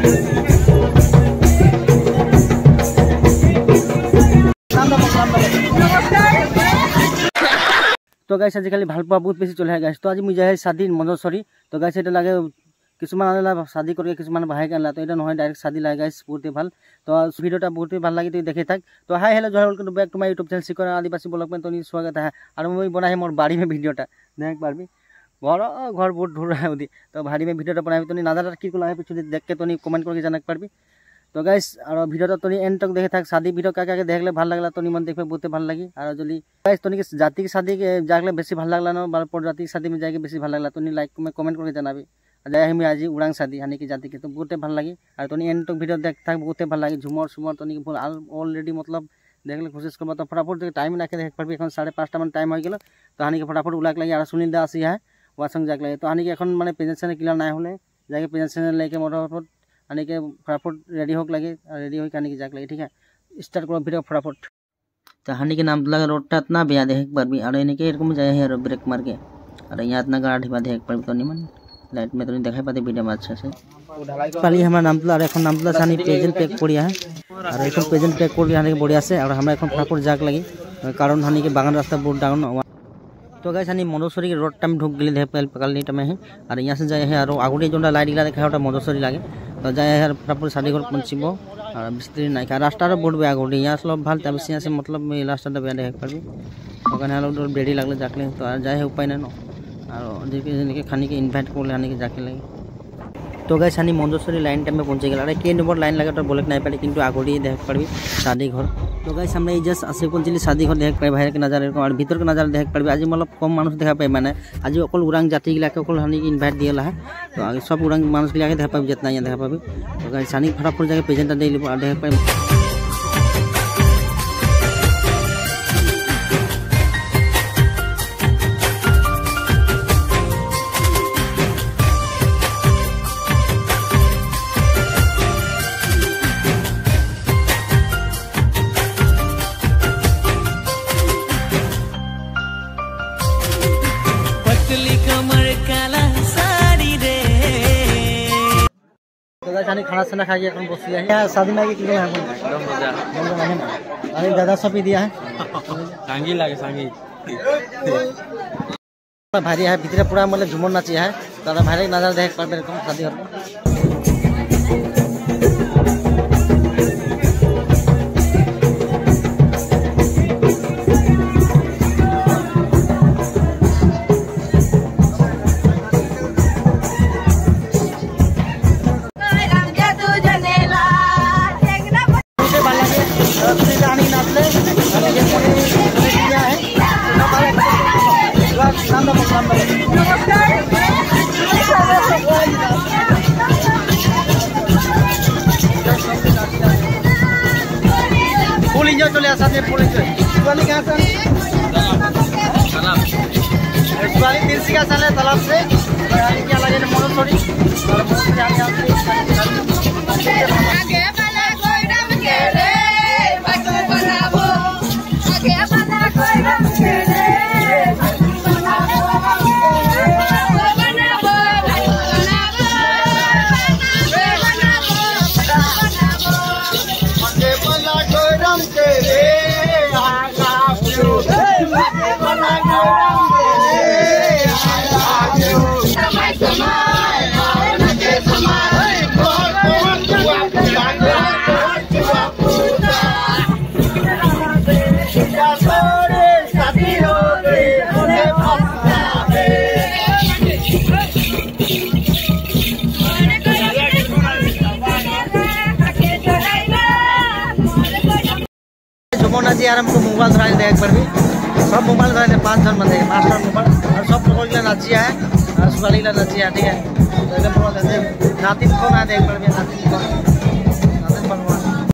तो गाइस आजिकाली ভাল পোৱা बहुत बेसी चले गाइस। तो आज मुझे है शादी मंजरसरी। तो गाइस এটা লাগে কিছুমান আনলা শাদি কৰি কিছুমান বাহাই কানলা। তো এটা নহয় ডাইরেক্ট শাদি লাগে গাইস, বহুতে ভাল। তো ভিডিওটা বহুতে ভাল লাগি তুই দেখে থাক। तो हाय हेलो जय welcome back to my YouTube channel सिकोरा आदिवासी ब्लॉग में तो स्वागत है। और मैं बनाई मोर बाड़ी में वीडियोटा देख पारबी। घर बहुत ढूंढ रहा है उदी। तो भारी में वीडियोटा बनाई तो नजारा की को लागे पिछु देख के तो कमेंट करके जाना पारबी। तो गाइस और वीडियोटा तो एंड तक देखे थाक। शादी वीडियो क्या क्या देखले ভাল लागला तो मन देखबे बहुत ভাল लगी। और जल्दी गाइस तो जाति की शादी के जागले बेसी ভাল लागला न बार जाति की शादी में जाके बेसी ভাল लागला तो लाइक में कमेंट करके जनाबी। जाए हम आज उड़ांग शादी यानी कि जाति के तो बहुत ভাল लगी। और तो एंड तक वीडियो देख थाक बहुत ভাল लगी। झुमर सुमर तो ऑलरेडी मतलब देखले कोशिश करबा तो फटाफट टाइम ना के देख पारबी। এখন 5:30 मान टाइम हो गेल तो हानि के फटाफट उलाक लगी। और सुनील दा आसी है वा संग जाक लगे तो हानि के এখন माने प्रेजेंटेशन क्लियर ना होले जाके प्रेजेंटेशन लेके मोटाफट आने के फटाफट रेडी होक लगे। रेडी होके आने की जाक लगे। ठीक है स्टार्ट करो वीडियो फटाफट। तो हानि के नाम लगा रोडटा इतना बिया देख पारबी। और इनके एरकम जाए है ब्रेक मार के। और यहाँ इतना गाड़ा ढिबा देख पारबी तो निमन लाइट में तो नहीं देखा पाते वीडियो में अच्छा से। खाली हमारा नाम तो এখন नाम तो सानी प्रेजेंट पैक पड़िया है। और এখন प्रेजेंट पैक कर हानि के बढ़िया से। और हमें এখন फटाफट जाक लगी कारण हानि के बागान रास्ता बहुत डाउन। तो गाइस हानि मंजरसरी रोड टाइम ढुक गली देख पकड़नी टाइम है। और यहाँ से जाए है और आगुड़ी जो लाइट गिला देखा मंजरसरी लगे तो जाए है फटाफट शादी घर पहुँचब। और बिस्त्री ना रास्ता बहुत बेया आगुड़ी यहाँ से भल तब यहाँ से मतलब रास्ता बेया देख पारबी। बेड़ी लगले जाकले तो जाए उपाय ना और खानी के इनभाइट कर हानि के जाके लगे। तो गाइस हानि मंजरसरी लाइन टाइम में पहुँचे गल। के नम्बर लाइन लगे तो बोले नहीं पारे किन्तु आगुड़ी देख पारबी शादी घर। तो गाइस हमरा जस्ट आसे पहुँचली शादी घर देख पाए बाहर के नजारा और भीतर के नजारा देख पारबी। आज मतलब कम मानुष देखा पाए माने आज अकल उड़ांग जाति गिलाके अकल हानि के इनभाइट दिया है। तो आगे सब उड़ांग मानुष गिलाके देखा पाबी जितना यहाँ देखा पाबी। तो गाइस हानि फटाफट जाके प्रेजेंट दे ली और देख पाए। खानी खाना साना खा के बस शादी में अरे दादा सब भी दिया है सांगी लगे सांगी भारी है भीतर पूरा मतलब झुमर नाची है दादा भारी नजारा देख पारबे शादी घर। फुल इंजॉय चले साथे फुल इंजॉय। शिवाली कहाँ से? शिवाली तिरसी का साल है तालाब से। क्या लगे मंजरसरी और जी हमको मोबाइल धरा देख पारबी। सब मोबाइल धरा 5 जन बंदे 5 मोबाइल और सब लोग नाचिया है और सुगाली नाचिया। ठीक है नाती को ना देख पारबी नाती